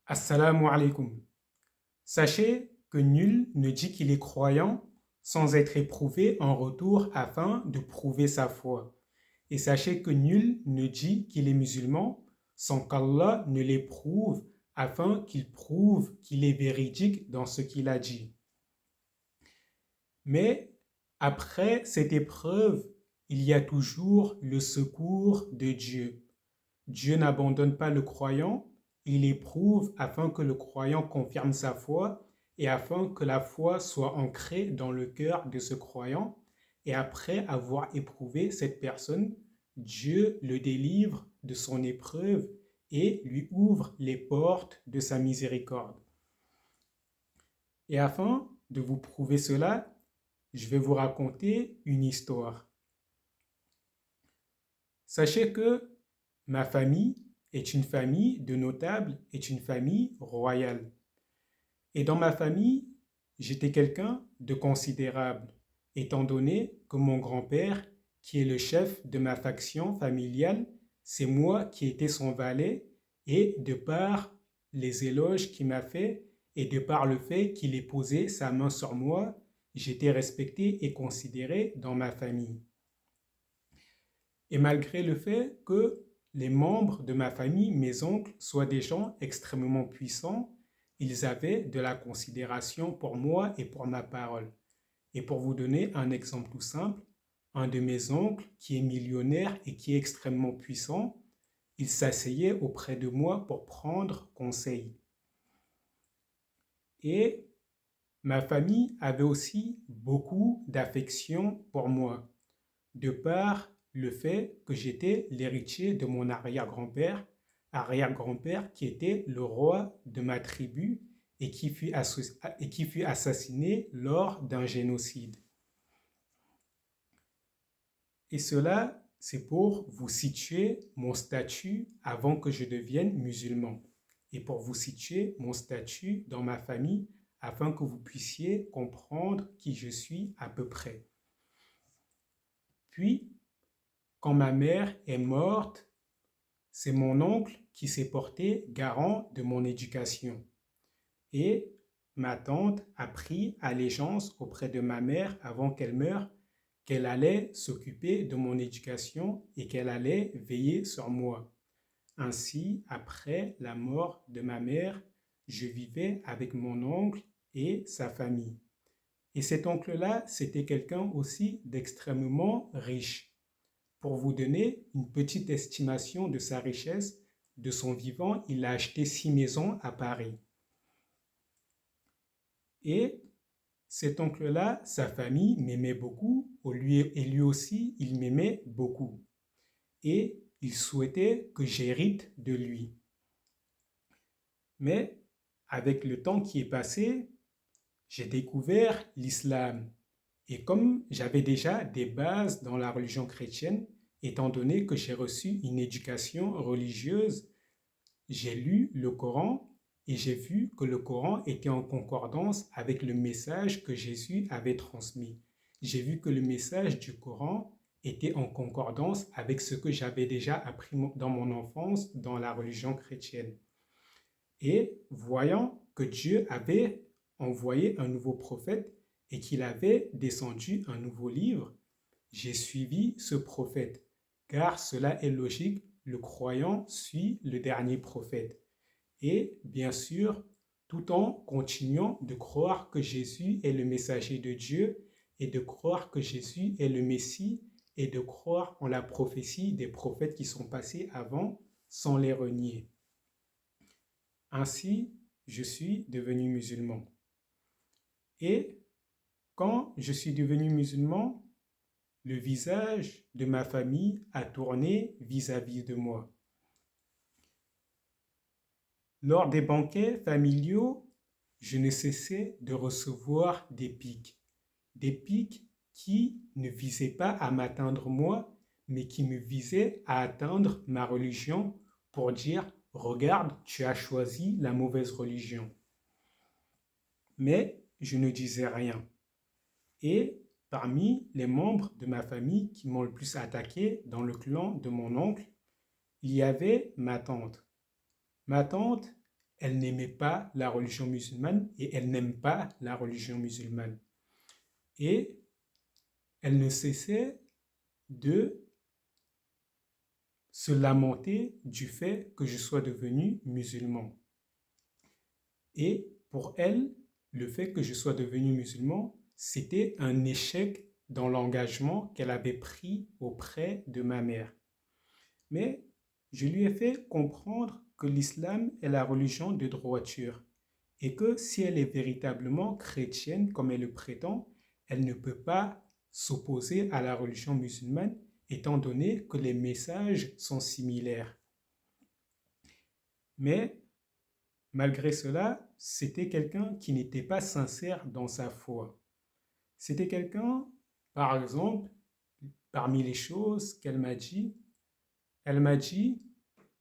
Assalamu alaikum. Sachez que nul ne dit qu'il est croyant sans être éprouvé en retour afin de prouver sa foi. Et sachez que nul ne dit qu'il est musulman sans qu'Allah ne l'éprouve afin qu'il prouve qu'il est véridique dans ce qu'il a dit. Mais après cette épreuve, il y a toujours le secours de Dieu. Dieu n'abandonne pas le croyant, il éprouve afin que le croyant confirme sa foi et afin que la foi soit ancrée dans le cœur de ce croyant. Et après avoir éprouvé cette personne, Dieu le délivre de son épreuve et lui ouvre les portes de sa miséricorde. Et afin de vous prouver cela, je vais vous raconter une histoire. Sachez que ma famille est une famille de notables, est une famille royale. Et dans ma famille, j'étais quelqu'un de considérable, étant donné que mon grand-père, qui est le chef de ma faction familiale, c'est moi qui étais son valet, et de par les éloges qu'il m'a fait, et de par le fait qu'il ait posé sa main sur moi, j'étais respecté et considéré dans ma famille. Et malgré le fait que les membres de ma famille, mes oncles, soient des gens extrêmement puissants, ils avaient de la considération pour moi et pour ma parole. Et pour vous donner un exemple tout simple, un de mes oncles, qui est millionnaire et qui est extrêmement puissant, il s'asseyait auprès de moi pour prendre conseil. Et ma famille avait aussi beaucoup d'affection pour moi, de par le fait que j'étais l'héritier de mon arrière-grand-père qui était le roi de ma tribu et qui fut assassiné lors d'un génocide. Et cela, c'est pour vous situer mon statut avant que je devienne musulman et pour vous situer mon statut dans ma famille afin que vous puissiez comprendre qui je suis à peu près. Puis, quand ma mère est morte, c'est mon oncle qui s'est porté garant de mon éducation. Et ma tante a pris allégeance auprès de ma mère avant qu'elle meure, qu'elle allait s'occuper de mon éducation et qu'elle allait veiller sur moi. Ainsi, après la mort de ma mère, je vivais avec mon oncle et sa famille. Et cet oncle-là, c'était quelqu'un aussi d'extrêmement riche. Pour vous donner une petite estimation de sa richesse, de son vivant, il a acheté 6 maisons à Paris. Et cet oncle-là, sa famille m'aimait beaucoup, et lui aussi, il m'aimait beaucoup. Et il souhaitait que j'hérite de lui. Mais avec le temps qui est passé, j'ai découvert l'islam. Et comme j'avais déjà des bases dans la religion chrétienne, étant donné que j'ai reçu une éducation religieuse, j'ai lu le Coran et j'ai vu que le Coran était en concordance avec le message que Jésus avait transmis. J'ai vu que le message du Coran était en concordance avec ce que j'avais déjà appris dans mon enfance dans la religion chrétienne. Et voyant que Dieu avait envoyé un nouveau prophète et qu'il avait descendu un nouveau livre, j'ai suivi ce prophète, car cela est logique, le croyant suit le dernier prophète. Et bien sûr, tout en continuant de croire que Jésus est le messager de Dieu et de croire que Jésus est le Messie et de croire en la prophétie des prophètes qui sont passés avant sans les renier. Ainsi, je suis devenu musulman. Et quand je suis devenu musulman, le visage de ma famille a tourné vis-à-vis de moi. Lors des banquets familiaux, je ne cessais de recevoir des piques qui ne visaient pas à m'atteindre moi, mais qui me visaient à atteindre ma religion pour dire, regarde, tu as choisi la mauvaise religion. Mais je ne disais rien. Et parmi les membres de ma famille qui m'ont le plus attaqué dans le clan de mon oncle, il y avait ma tante. Ma tante, elle n'aimait pas la religion musulmane et elle n'aime pas la religion musulmane. Et elle ne cessait de se lamenter du fait que je sois devenu musulman. Et pour elle, le fait que je sois devenu musulman, c'était un échec dans l'engagement qu'elle avait pris auprès de ma mère. Mais je lui ai fait comprendre que l'islam est la religion de droiture et que si elle est véritablement chrétienne comme elle le prétend, elle ne peut pas s'opposer à la religion musulmane étant donné que les messages sont similaires. Mais malgré cela, c'était quelqu'un qui n'était pas sincère dans sa foi. C'était quelqu'un, par exemple, parmi les choses qu'elle m'a dit, elle m'a dit,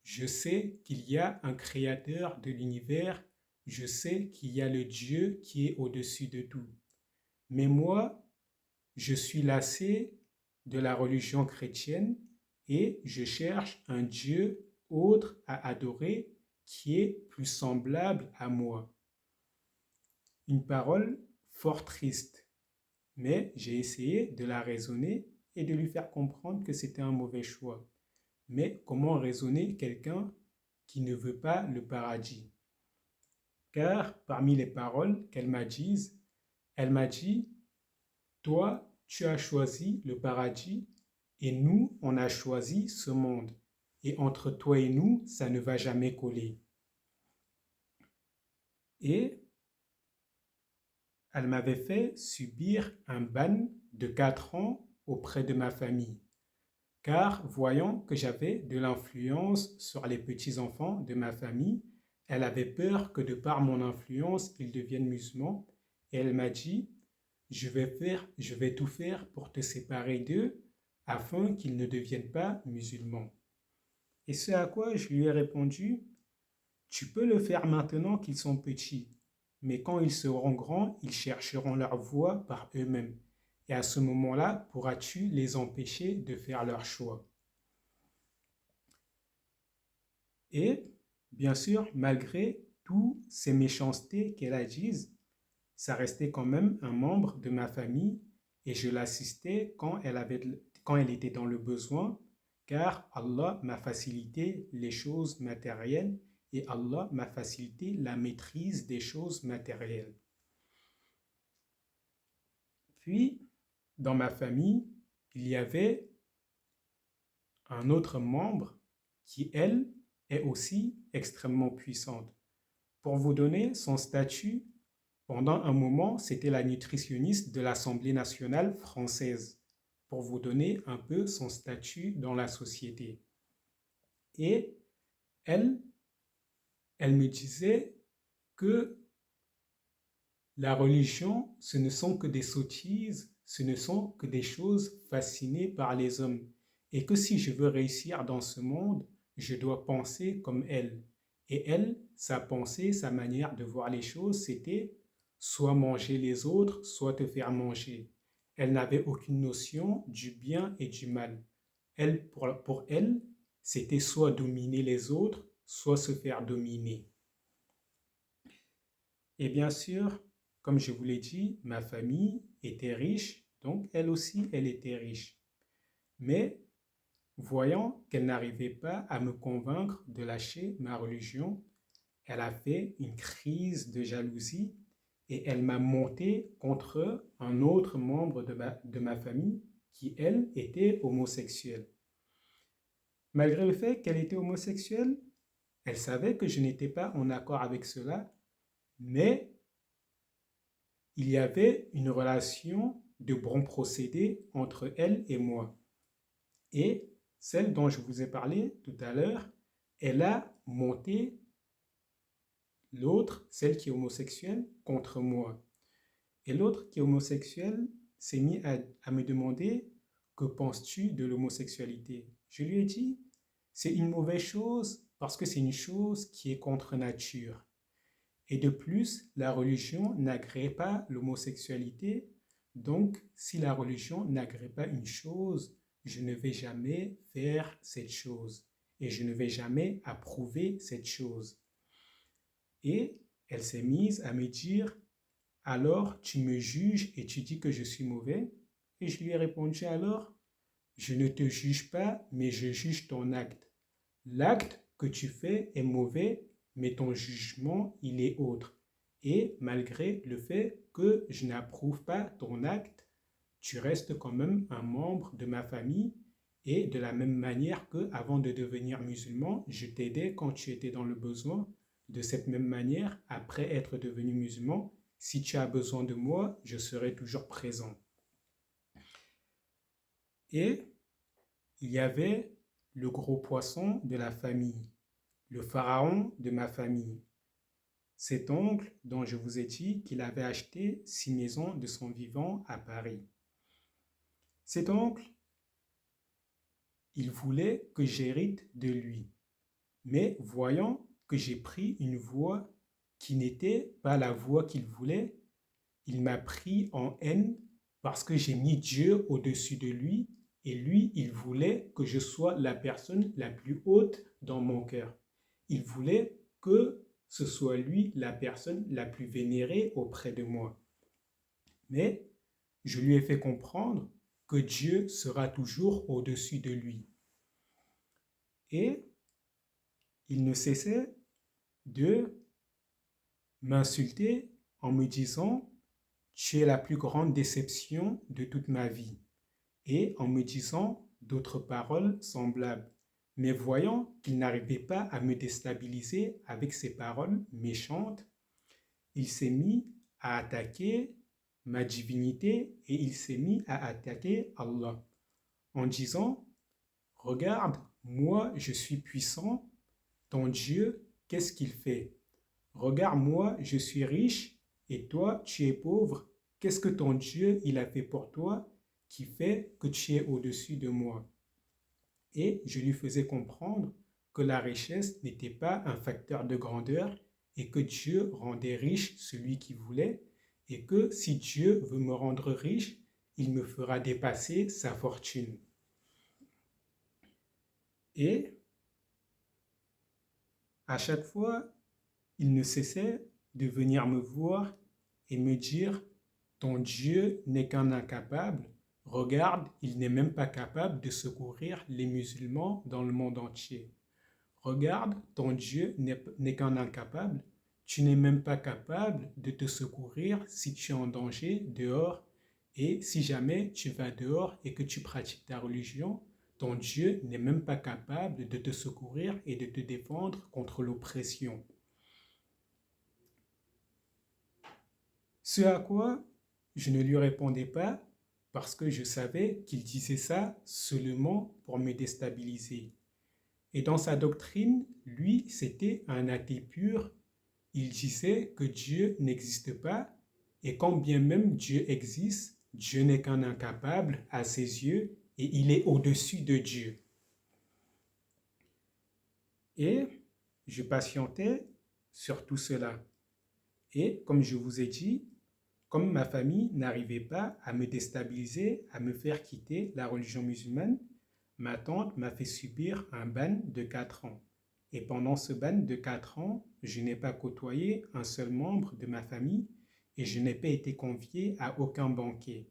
je sais qu'il y a un créateur de l'univers, je sais qu'il y a le Dieu qui est au-dessus de tout. Mais moi, je suis lassé de la religion chrétienne et je cherche un Dieu autre à adorer qui est plus semblable à moi. Une parole fort triste, mais j'ai essayé de la raisonner et de lui faire comprendre que c'était un mauvais choix. Mais comment raisonner quelqu'un qui ne veut pas le paradis? Car parmi les paroles qu'elle m'a dites, elle m'a dit, toi, tu as choisi le paradis et nous, on a choisi ce monde. Et entre toi et nous, ça ne va jamais coller. Et elle m'avait fait subir un ban de 4 ans auprès de ma famille. Car voyant que j'avais de l'influence sur les petits-enfants de ma famille, elle avait peur que de par mon influence, ils deviennent musulmans. Et elle m'a dit, je vais tout faire pour te séparer d'eux afin qu'ils ne deviennent pas musulmans. Et ce à quoi je lui ai répondu, tu peux le faire maintenant qu'ils sont petits, mais quand ils seront grands, ils chercheront leur voie par eux-mêmes. Et à ce moment-là, pourras-tu les empêcher de faire leur choix? Et bien sûr, malgré toutes ces méchancetés qu'elle a dites, ça restait quand même un membre de ma famille et je l'assistais quand elle était dans le besoin, car Allah m'a facilité les choses matérielles et Allah m'a facilité la maîtrise des choses matérielles. Puis, dans ma famille, il y avait un autre membre qui, elle, est aussi extrêmement puissante. Pour vous donner son statut, pendant un moment, c'était la nutritionniste de l'Assemblée nationale française, pour vous donner un peu son statut dans la société. Et elle, elle me disait que la religion, ce ne sont que des sottises, ce ne sont que des choses fascinées par les hommes. Et que si je veux réussir dans ce monde, je dois penser comme elle. Et elle, sa pensée, sa manière de voir les choses, c'était soit manger les autres, soit te faire manger. Elle n'avait aucune notion du bien et du mal. Elle, pour elle, c'était soit dominer les autres, soit se faire dominer. Et bien sûr, comme je vous l'ai dit, ma famille était riche, donc elle aussi, elle était riche. Mais voyant qu'elle n'arrivait pas à me convaincre de lâcher ma religion, elle a fait une crise de jalousie et elle m'a monté contre un autre membre de ma famille qui, elle, était homosexuelle. Malgré le fait qu'elle était homosexuelle, elle savait que je n'étais pas en accord avec cela, mais il y avait une relation de bon procédé entre elle et moi. Et celle dont je vous ai parlé tout à l'heure, elle a monté l'autre, celle qui est homosexuelle, contre moi. Et l'autre qui est homosexuelle s'est mis à me demander, que penses-tu de l'homosexualité? Je lui ai dit, c'est une mauvaise chose parce que c'est une chose qui est contre nature. Et de plus, la religion n'agrée pas l'homosexualité. Donc, si la religion n'agrée pas une chose, je ne vais jamais faire cette chose. Et je ne vais jamais approuver cette chose. Et elle s'est mise à me dire, alors tu me juges et tu dis que je suis mauvais? Et je lui ai répondu alors, je ne te juge pas, mais je juge ton acte. L'acte que tu fais est mauvais, mais ton jugement, il est autre. Et malgré le fait que je n'approuve pas ton acte, tu restes quand même un membre de ma famille. Et de la même manière que avant de devenir musulman, je t'aidais quand tu étais dans le besoin. De cette même manière, après être devenu musulman, si tu as besoin de moi, je serai toujours présent. Et il y avait le gros poisson de la famille, le pharaon de ma famille. Cet oncle dont je vous ai dit qu'il avait acheté 6 maisons de son vivant à Paris. Cet oncle, il voulait que j'hérite de lui. Mais voyant que j'ai pris une voie qui n'était pas la voie qu'il voulait, il m'a pris en haine parce que j'ai mis Dieu au-dessus de lui et lui, il voulait que je sois la personne la plus haute dans mon cœur. Il voulait que ce soit lui la personne la plus vénérée auprès de moi. Mais je lui ai fait comprendre que Dieu sera toujours au-dessus de lui. Et il ne cessait de m'insulter en me disant, tu es la plus grande déception de toute ma vie, et en me disant d'autres paroles semblables. Mais voyant qu'il n'arrivait pas à me déstabiliser avec ces paroles méchantes, il s'est mis à attaquer ma divinité et il s'est mis à attaquer Allah en disant, regarde, moi je suis puissant, ton Dieu, qu'est-ce qu'il fait? Regarde, moi je suis riche et toi tu es pauvre. Qu'est-ce que ton Dieu il a fait pour toi qui fait que tu es au-dessus de moi? Et je lui faisais comprendre que la richesse n'était pas un facteur de grandeur et que Dieu rendait riche celui qui voulait et que si Dieu veut me rendre riche, il me fera dépasser sa fortune. Et à chaque fois, il ne cessait de venir me voir et me dire, ton Dieu n'est qu'un incapable. Regarde, il n'est même pas capable de secourir les musulmans dans le monde entier. Regarde, ton Dieu n'est qu'un incapable. Tu n'es même pas capable de te secourir si tu es en danger dehors. Et si jamais tu vas dehors et que tu pratiques ta religion, ton Dieu n'est même pas capable de te secourir et de te défendre contre l'oppression. Ce à quoi je ne lui répondais pas parce que je savais qu'il disait ça seulement pour me déstabiliser. Et dans sa doctrine, lui, c'était un athée pur. Il disait que Dieu n'existe pas et quand bien même Dieu existe, Dieu n'est qu'un incapable à ses yeux et il est au-dessus de Dieu. Et je patientais sur tout cela. Et comme je vous ai dit, comme ma famille n'arrivait pas à me déstabiliser, à me faire quitter la religion musulmane, ma tante m'a fait subir un ban de 4 ans. Et pendant ce ban de 4 ans, je n'ai pas côtoyé un seul membre de ma famille et je n'ai pas été convié à aucun banquet.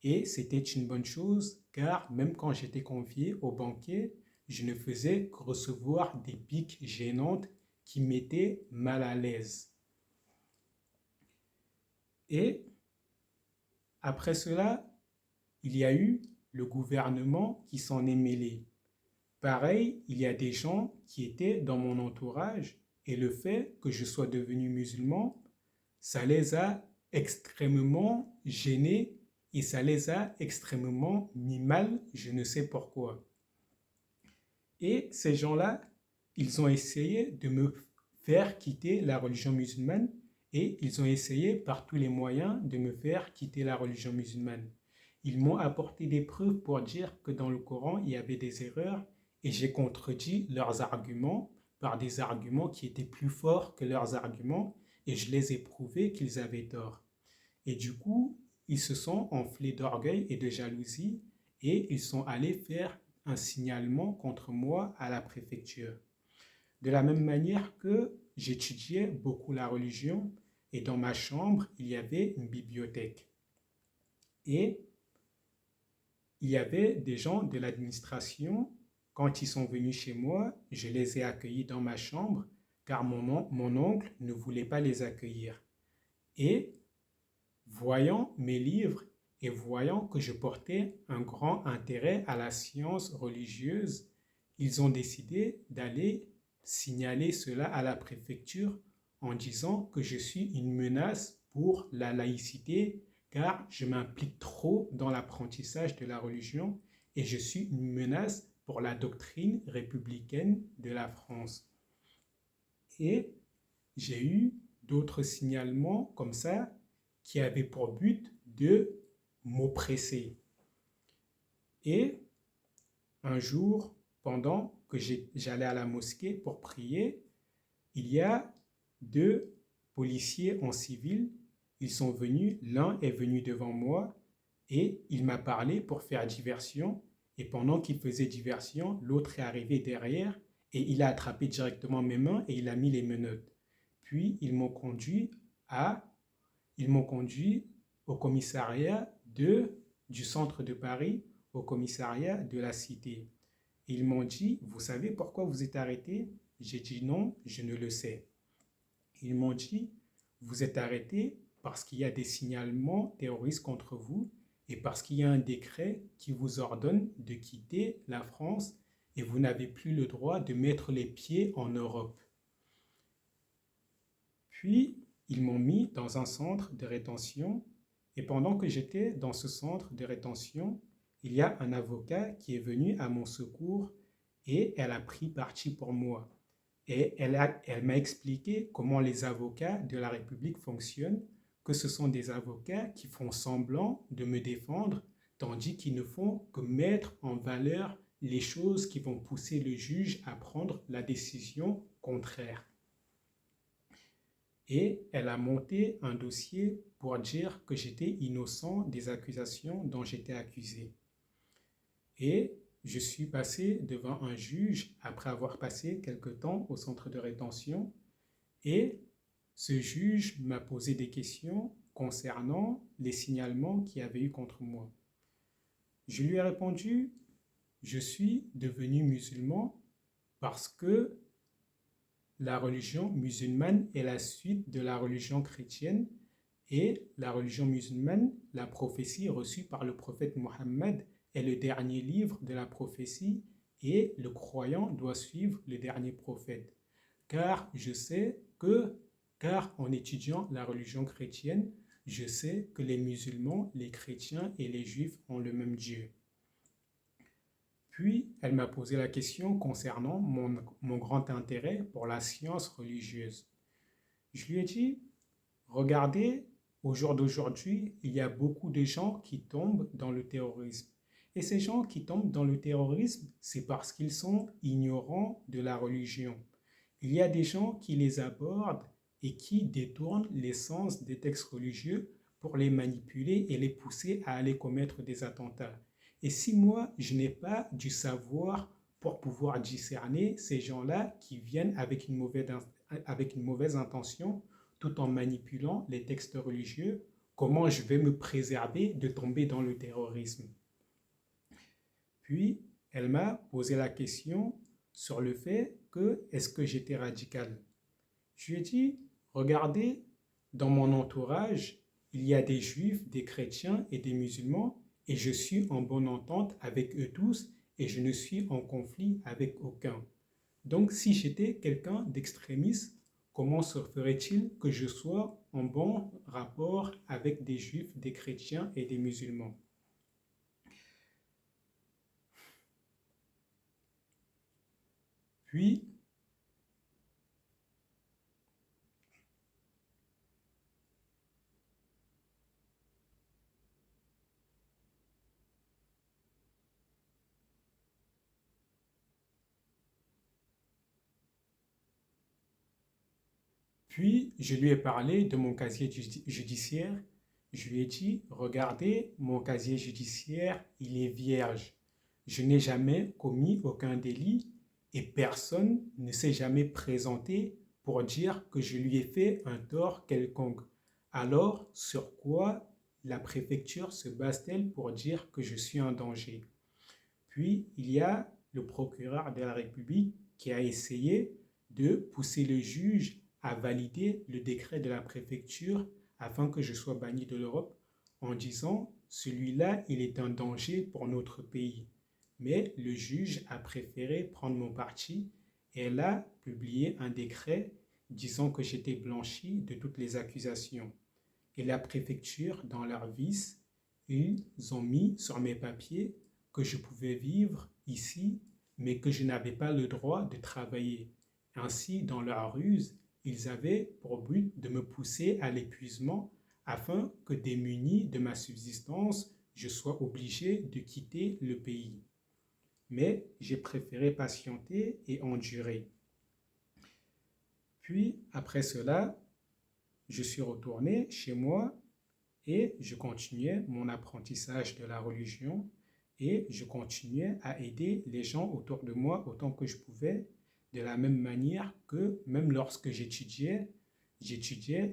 Et c'était une bonne chose car même quand j'étais convié au banquet, je ne faisais que recevoir des piques gênantes qui m'étaient mal à l'aise. Et après cela, il y a eu le gouvernement qui s'en est mêlé. Pareil, il y a des gens qui étaient dans mon entourage et le fait que je sois devenu musulman, ça les a extrêmement gênés et ça les a extrêmement mis mal, je ne sais pourquoi. Et ces gens-là, ils ont essayé de me faire quitter la religion musulmane et ils ont essayé par tous les moyens de me faire quitter la religion musulmane. Ils m'ont apporté des preuves pour dire que dans le Coran, il y avait des erreurs et j'ai contredit leurs arguments par des arguments qui étaient plus forts que leurs arguments et je les ai prouvés qu'ils avaient tort. Et du coup, ils se sont enflés d'orgueil et de jalousie et ils sont allés faire un signalement contre moi à la préfecture. De la même manière que j'étudiais beaucoup la religion et dans ma chambre, il y avait une bibliothèque. Et il y avait des gens de l'administration. Quand ils sont venus chez moi, je les ai accueillis dans ma chambre car mon oncle ne voulait pas les accueillir. Et voyant mes livres et voyant que je portais un grand intérêt à la science religieuse, ils ont décidé d'aller signaler cela à la préfecture en disant que je suis une menace pour la laïcité car je m'implique trop dans l'apprentissage de la religion et je suis une menace pour la doctrine républicaine de la France. Et j'ai eu d'autres signalements comme ça qui avaient pour but de m'oppresser. Et un jour, pendant que j'allais à la mosquée pour prier, il y a deux policiers en civil. Ils sont venus, l'un est venu devant moi et il m'a parlé pour faire diversion. Et pendant qu'il faisait diversion, l'autre est arrivé derrière et il a attrapé directement mes mains et il a mis les menottes. Puis à, ils m'ont conduit au commissariat du centre de Paris, au commissariat de la Cité. Ils m'ont dit, vous savez pourquoi vous êtes arrêté? J'ai dit non, je ne le sais. Ils m'ont dit, vous êtes arrêté parce qu'il y a des signalements terroristes contre vous et parce qu'il y a un décret qui vous ordonne de quitter la France et vous n'avez plus le droit de mettre les pieds en Europe. Puis, ils m'ont mis dans un centre de rétention et pendant que j'étais dans ce centre de rétention, il y a un avocat qui est venu à mon secours et elle a pris parti pour moi. Et elle m'a expliqué comment les avocats de la République fonctionnent, que ce sont des avocats qui font semblant de me défendre, tandis qu'ils ne font que mettre en valeur les choses qui vont pousser le juge à prendre la décision contraire. Et elle a monté un dossier pour dire que j'étais innocent des accusations dont j'étais accusé. Et je suis passé devant un juge après avoir passé quelque temps au centre de rétention et ce juge m'a posé des questions concernant les signalements qu'il y avait eu contre moi. Je lui ai répondu, je suis devenu musulman parce que la religion musulmane est la suite de la religion chrétienne et la religion musulmane, la prophétie reçue par le prophète Mohammed est le dernier livre de la prophétie et le croyant doit suivre le dernier prophète. Car en étudiant la religion chrétienne, je sais que les musulmans, les chrétiens et les juifs ont le même Dieu. Puis, elle m'a posé la question concernant mon grand intérêt pour la science religieuse. Je lui ai dit, regardez, au jour d'aujourd'hui, il y a beaucoup de gens qui tombent dans le terrorisme. Et ces gens qui tombent dans le terrorisme, c'est parce qu'ils sont ignorants de la religion. Il y a des gens qui les abordent et qui détournent l'essence des textes religieux pour les manipuler et les pousser à aller commettre des attentats. Et si moi, je n'ai pas du savoir pour pouvoir discerner ces gens-là qui viennent avec une mauvaise intention, tout en manipulant les textes religieux, comment je vais me préserver de tomber dans le terrorisme? Puis, elle m'a posé la question sur le fait que est-ce que j'étais radical? Je lui ai dit, regardez, dans mon entourage, il y a des juifs, des chrétiens et des musulmans et je suis en bonne entente avec eux tous et je ne suis en conflit avec aucun. Donc, si j'étais quelqu'un d'extrémiste, comment se ferait-il que je sois en bon rapport avec des juifs, des chrétiens et des musulmans? Puis, je lui ai parlé de mon casier judiciaire. Je lui ai dit, regardez, mon casier judiciaire, il est vierge. Je n'ai jamais commis aucun délit et personne ne s'est jamais présenté pour dire que je lui ai fait un tort quelconque. Alors, sur quoi la préfecture se base-t-elle pour dire que je suis un danger? Puis, il y a le procureur de la République qui a essayé de pousser le juge à valider le décret de la préfecture afin que je sois banni de l'Europe en disant celui-là, il est un danger pour notre pays. Mais le juge a préféré prendre mon parti et elle a publié un décret disant que j'étais blanchi de toutes les accusations. Et la préfecture, dans leur vice, ils ont mis sur mes papiers que je pouvais vivre ici, mais que je n'avais pas le droit de travailler. Ainsi, dans leur ruse, ils avaient pour but de me pousser à l'épuisement afin que, démuni de ma subsistance, je sois obligé de quitter le pays. Mais j'ai préféré patienter et endurer. Puis, après cela, je suis retourné chez moi et je continuais mon apprentissage de la religion et je continuais à aider les gens autour de moi autant que je pouvais, de la même manière que même lorsque j'étudiais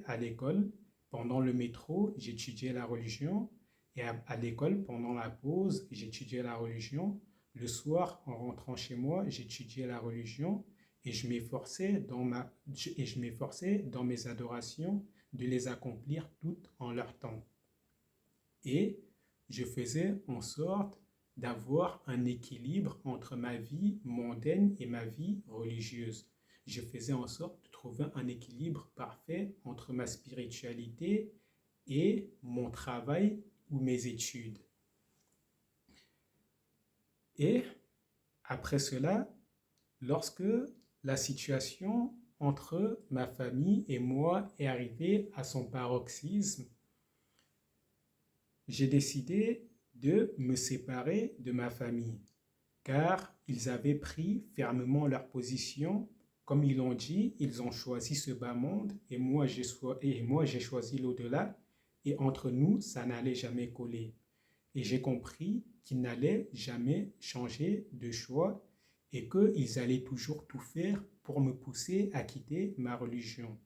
à l'école, pendant le métro, j'étudiais la religion et à l'école, pendant la pause, j'étudiais la religion. Le soir, en rentrant chez moi, j'étudiais la religion et je m'efforçais dans mes adorations de les accomplir toutes en leur temps. Et je faisais en sorte d'avoir un équilibre entre ma vie mondaine et ma vie religieuse. Je faisais en sorte de trouver un équilibre parfait entre ma spiritualité et mon travail ou mes études. Et après cela, lorsque la situation entre ma famille et moi est arrivée à son paroxysme, j'ai décidé de me séparer de ma famille, car ils avaient pris fermement leur position. Comme ils l'ont dit, ils ont choisi ce bas monde et moi j'ai choisi l'au-delà, et entre nous, ça n'allait jamais coller. Et j'ai compris qu'ils n'allaient jamais changer de choix et qu'ils allaient toujours tout faire pour me pousser à quitter ma religion.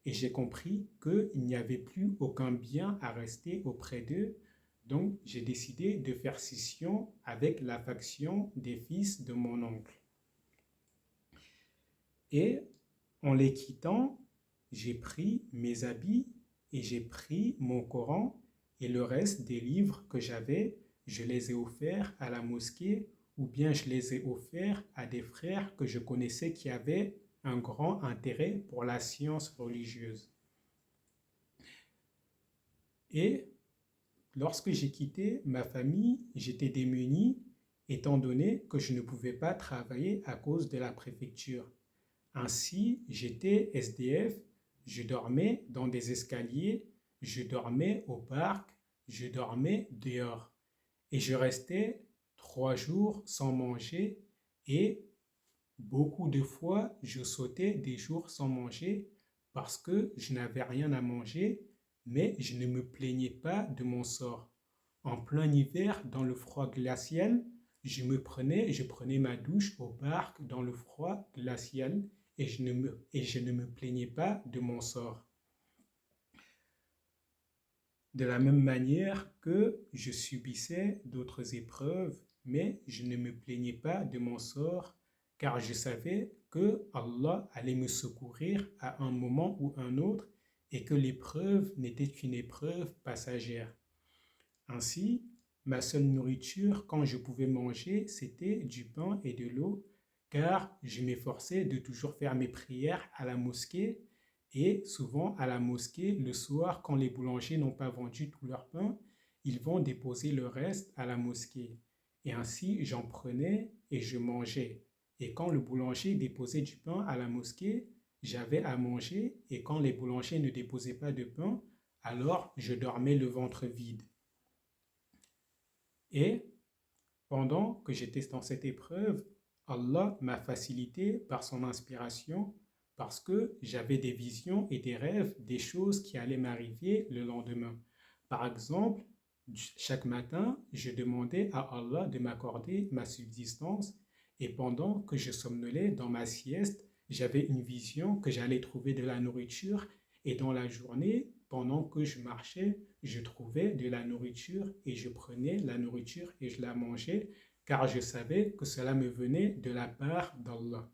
Et j'ai compris qu'il n'y avait plus aucun bien à rester auprès d'eux. Donc, j'ai décidé de faire scission avec la faction des fils de mon oncle. Et en les quittant, j'ai pris mes habits et j'ai pris mon Coran et le reste des livres que j'avais, je les ai offerts à la mosquée ou bien je les ai offerts à des frères que je connaissais qui avaient un grand intérêt pour la science religieuse. Et lorsque j'ai quitté ma famille, j'étais démuni étant donné que je ne pouvais pas travailler à cause de la préfecture. Ainsi, j'étais SDF, je dormais dans des escaliers, je dormais au parc, je dormais dehors. Et je restais 3 jours sans manger et beaucoup de fois, je sautais des jours sans manger parce que je n'avais rien à manger, mais je ne me plaignais pas de mon sort. En plein hiver, dans le froid glacial, je prenais ma douche au parc dans le froid glacial et je ne me plaignais pas de mon sort. De la même manière que je subissais d'autres épreuves, mais je ne me plaignais pas de mon sort, car je savais que Allah allait me secourir à un moment ou un autre et que l'épreuve n'était qu'une épreuve passagère. Ainsi, ma seule nourriture quand je pouvais manger, c'était du pain et de l'eau, car je m'efforçais de toujours faire mes prières à la mosquée. Et souvent, à la mosquée, le soir, quand les boulangers n'ont pas vendu tout leur pain, ils vont déposer le reste à la mosquée. Et ainsi, j'en prenais et je mangeais. Et quand le boulanger déposait du pain à la mosquée, j'avais à manger. Et quand les boulangers ne déposaient pas de pain, alors je dormais le ventre vide. Et pendant que j'étais dans cette épreuve, Allah m'a facilité par son inspiration parce que j'avais des visions et des rêves des choses qui allaient m'arriver le lendemain. Par exemple, chaque matin, je demandais à Allah de m'accorder ma subsistance et pendant que je somnolais dans ma sieste, j'avais une vision que j'allais trouver de la nourriture et dans la journée, pendant que je marchais, je trouvais de la nourriture et je prenais la nourriture et je la mangeais car je savais que cela me venait de la part d'Allah.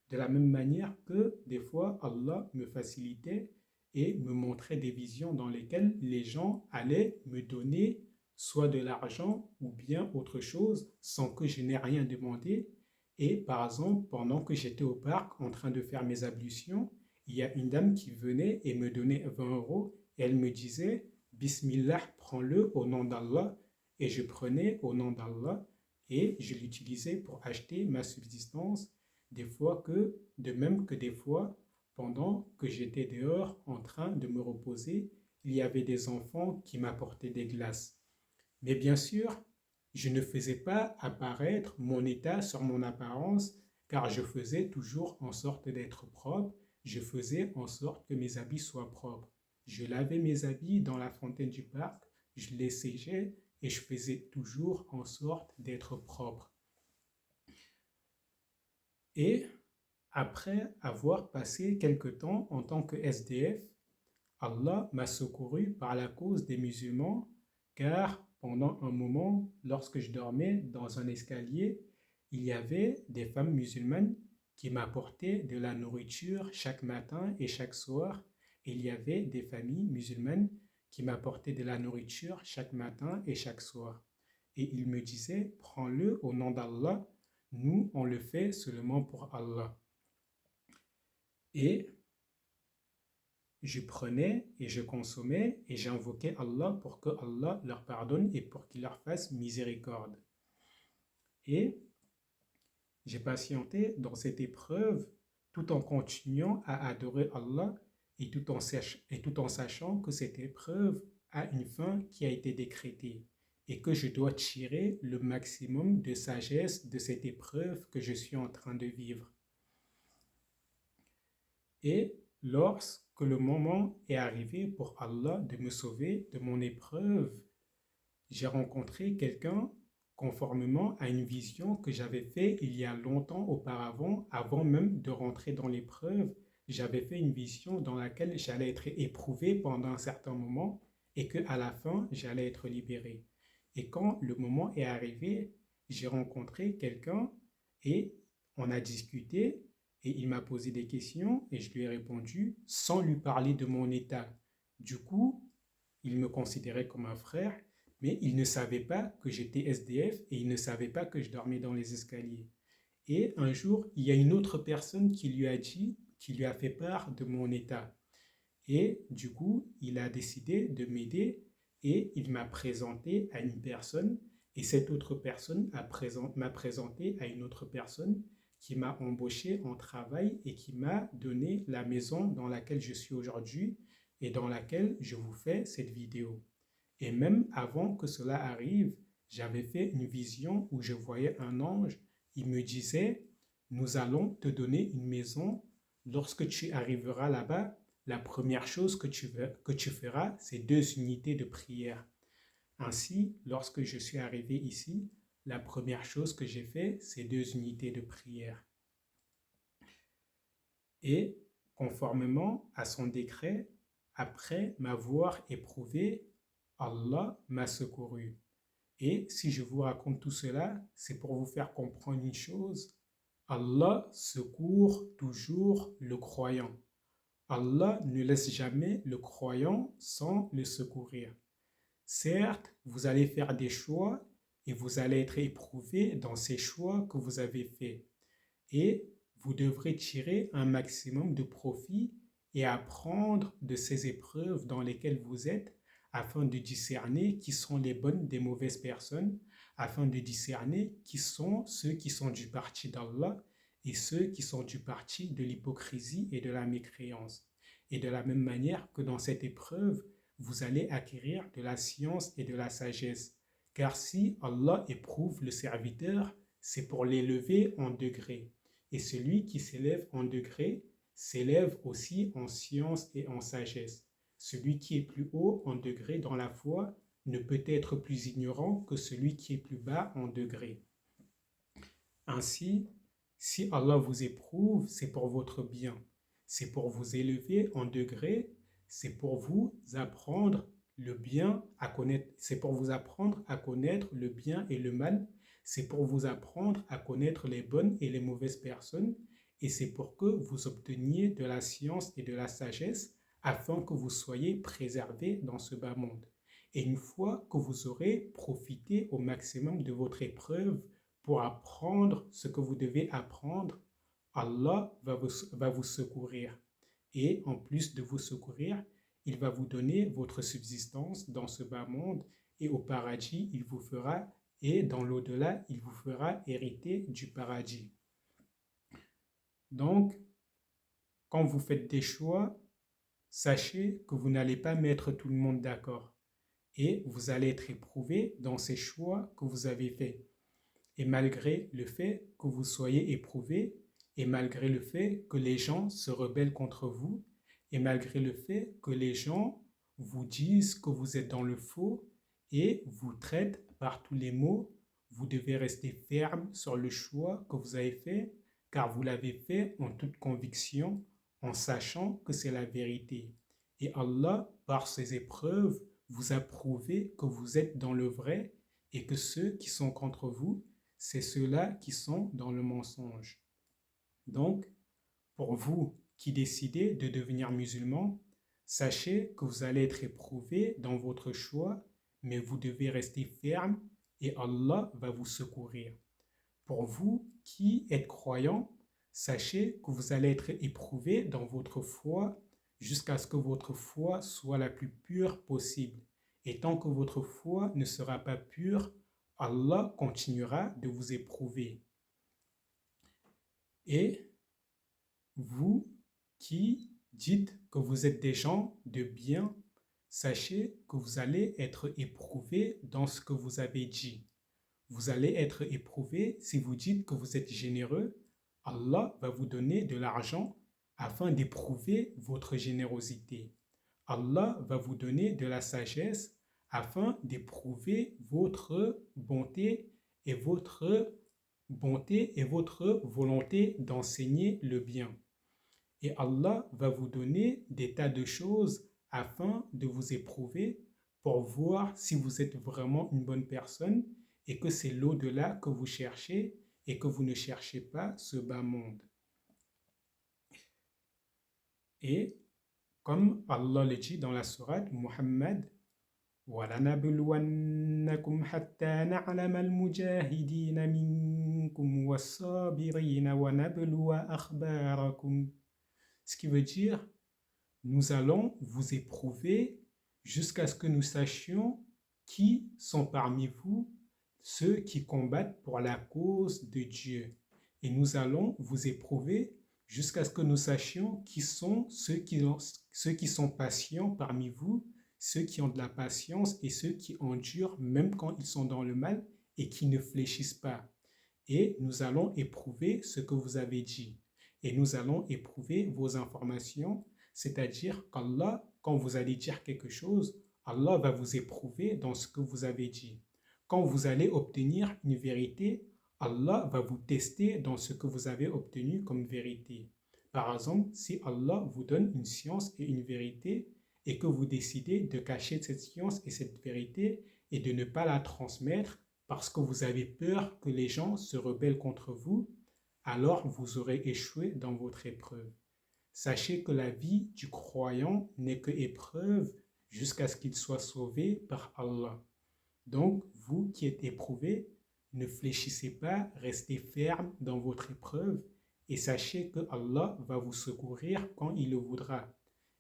De la même manière que des fois Allah me facilitait et me montrait des visions dans lesquelles les gens allaient me donner soit de l'argent ou bien autre chose sans que je n'ai rien demandé. Et par exemple, pendant que j'étais au parc en train de faire mes ablutions, il y a une dame qui venait et me donnait 20 euros et elle me disait Bismillah, prends-le au nom d'Allah. Et je prenais au nom d'Allah et je l'utilisais pour acheter ma subsistance des fois que, de même que des fois, pendant que j'étais dehors en train de me reposer, il y avait des enfants qui m'apportaient des glaces. Mais bien sûr, je ne faisais pas apparaître mon état sur mon apparence, car je faisais toujours en sorte d'être propre, je faisais en sorte que mes habits soient propres. Je lavais mes habits dans la fontaine du parc, je les séchais et je faisais toujours en sorte d'être propre. Et après avoir passé quelque temps en tant que SDF, Allah m'a secouru par la cause des musulmans, car pendant un moment, lorsque je dormais dans un escalier, il y avait des femmes musulmanes qui m'apportaient de la nourriture chaque matin et chaque soir. Et il y avait des familles musulmanes qui m'apportaient de la nourriture chaque matin et chaque soir. Et ils me disaient, prends-le au nom d'Allah, nous on le fait seulement pour Allah. Et je prenais et je consommais et j'invoquais Allah pour que Allah leur pardonne et pour qu'il leur fasse miséricorde. Et j'ai patienté dans cette épreuve tout en continuant à adorer Allah et tout en sachant que cette épreuve a une fin qui a été décrétée et que je dois tirer le maximum de sagesse de cette épreuve que je suis en train de vivre. Et lorsque le moment est arrivé pour Allah de me sauver de mon épreuve, j'ai rencontré quelqu'un conformément à une vision que j'avais faite il y a longtemps auparavant, avant même de rentrer dans l'épreuve. J'avais fait une vision dans laquelle j'allais être éprouvé pendant un certain moment et qu'à la fin, j'allais être libéré. Et quand le moment est arrivé, j'ai rencontré quelqu'un et on a discuté et il m'a posé des questions et je lui ai répondu sans lui parler de mon état. Du coup, il me considérait comme un frère, mais il ne savait pas que j'étais SDF et il ne savait pas que je dormais dans les escaliers. Et un jour, il y a une autre personne qui lui a dit, qui lui a fait part de mon état. Et du coup, il a décidé de m'aider et il m'a présenté à une personne et cette autre personne m'a présenté à une autre personne qui m'a embauché en travail et qui m'a donné la maison dans laquelle je suis aujourd'hui et dans laquelle je vous fais cette vidéo. Et même avant que cela arrive, j'avais fait une vision où je voyais un ange. Il me disait, nous allons te donner une maison. Lorsque tu arriveras là-bas, la première chose que tu feras, c'est 2 unités de prière. Ainsi, lorsque je suis arrivé ici, la première chose que j'ai fait, c'est 2 unités de prière. Et conformément à son décret, après m'avoir éprouvé, Allah m'a secouru. Et si je vous raconte tout cela, c'est pour vous faire comprendre une chose. Allah secourt toujours le croyant. Allah ne laisse jamais le croyant sans le secourir. Certes, vous allez faire des choix et vous allez être éprouvé dans ces choix que vous avez faits. Et vous devrez tirer un maximum de profit et apprendre de ces épreuves dans lesquelles vous êtes afin de discerner qui sont les bonnes des mauvaises personnes, afin de discerner qui sont ceux qui sont du parti d'Allah et ceux qui sont du parti de l'hypocrisie et de la mécréance. Et de la même manière que dans cette épreuve, vous allez acquérir de la science et de la sagesse. Car si Allah éprouve le serviteur, c'est pour l'élever en degrés. Et celui qui s'élève en degrés s'élève aussi en science et en sagesse. Celui qui est plus haut en degrés dans la foi ne peut être plus ignorant que celui qui est plus bas en degrés. Ainsi, Si Allah vous éprouve, c'est pour votre bien. C'est pour vous élever en degré, c'est pour vous apprendre le bien à connaître, c'est pour vous apprendre à connaître le bien et le mal, c'est pour vous apprendre à connaître les bonnes et les mauvaises personnes, et c'est pour que vous obteniez de la science et de la sagesse afin que vous soyez préservés dans ce bas monde. Et une fois que vous aurez profité au maximum de votre épreuve pour apprendre ce que vous devez apprendre, Allah va vous secourir. Et en plus de vous secourir, il va vous donner votre subsistance dans ce bas monde et au paradis, il vous fera, et dans l'au-delà, il vous fera hériter du paradis. Donc, quand vous faites des choix, sachez que vous n'allez pas mettre tout le monde d'accord et vous allez être éprouvé dans ces choix que vous avez faits. Et malgré le fait que vous soyez éprouvé, et malgré le fait que les gens se rebellent contre vous, et malgré le fait que les gens vous disent que vous êtes dans le faux et vous traitent par tous les mots, vous devez rester ferme sur le choix que vous avez fait, car vous l'avez fait en toute conviction, en sachant que c'est la vérité. Et Allah, par ses épreuves, vous a prouvé que vous êtes dans le vrai et que ceux qui sont contre vous, c'est ceux-là qui sont dans le mensonge. Donc, pour vous qui décidez de devenir musulman, sachez que vous allez être éprouvé dans votre choix, mais vous devez rester ferme et Allah va vous secourir. Pour vous qui êtes croyant, sachez que vous allez être éprouvé dans votre foi jusqu'à ce que votre foi soit la plus pure possible. Et tant que votre foi ne sera pas pure, Allah continuera de vous éprouver. Et vous qui dites que vous êtes des gens de bien, sachez que vous allez être éprouvé dans ce que vous avez dit. Vous allez être éprouvé si vous dites que vous êtes généreux. Allah va vous donner de l'argent afin d'éprouver votre générosité. Allah va vous donner de la sagesse afin d'éprouver votre bonté et votre volonté d'enseigner le bien. Et Allah va vous donner des tas de choses afin de vous éprouver pour voir si vous êtes vraiment une bonne personne et que c'est l'au-delà que vous cherchez et que vous ne cherchez pas ce bas monde. Et comme Allah le dit dans la sourate Muhammad, وَلَنَبْلُوَنَّكُمْ حَتَّى نَعْلَمَ الْمُجَاهِدِينَ مِنكُمْ وَالصَّابِرِينَ وَنَبْلُوَ أَخْبَارَكُمْ. Ce qui veut dire, nous allons vous éprouver jusqu'à ce que nous sachions qui sont parmi vous ceux qui combattent pour la cause de Dieu. Et nous allons vous éprouver jusqu'à ce que nous sachions qui sont ceux qui sont patients parmi vous, ceux qui ont de la patience et ceux qui endurent même quand ils sont dans le mal et qui ne fléchissent pas. Et nous allons éprouver ce que vous avez dit. Et nous allons éprouver vos informations, c'est-à-dire qu'Allah, quand vous allez dire quelque chose, Allah va vous éprouver dans ce que vous avez dit. Quand vous allez obtenir une vérité, Allah va vous tester dans ce que vous avez obtenu comme vérité. Par exemple, si Allah vous donne une science et une vérité et que vous décidez de cacher cette science et cette vérité et de ne pas la transmettre parce que vous avez peur que les gens se rebellent contre vous, alors vous aurez échoué dans votre épreuve. Sachez que la vie du croyant n'est que épreuve jusqu'à ce qu'il soit sauvé par Allah. Donc, vous qui êtes éprouvés, ne fléchissez pas, restez ferme dans votre épreuve et sachez que Allah va vous secourir quand il le voudra.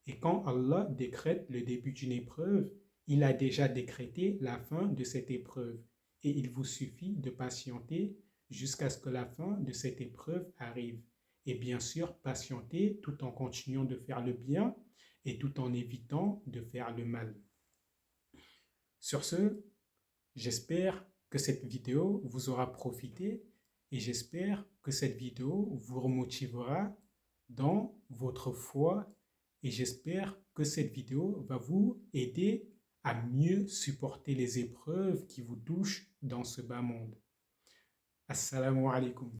Et quand Allah décrète le début d'une épreuve, il a déjà décrété la fin de cette épreuve. Et il vous suffit de patienter jusqu'à ce que la fin de cette épreuve arrive. Et bien sûr, patienter tout en continuant de faire le bien et tout en évitant de faire le mal. Sur ce, j'espère que cette vidéo vous aura profité et j'espère que cette vidéo vous remotivera dans votre foi et j'espère que cette vidéo va vous aider à mieux supporter les épreuves qui vous touchent dans ce bas monde. Assalamu alaikum.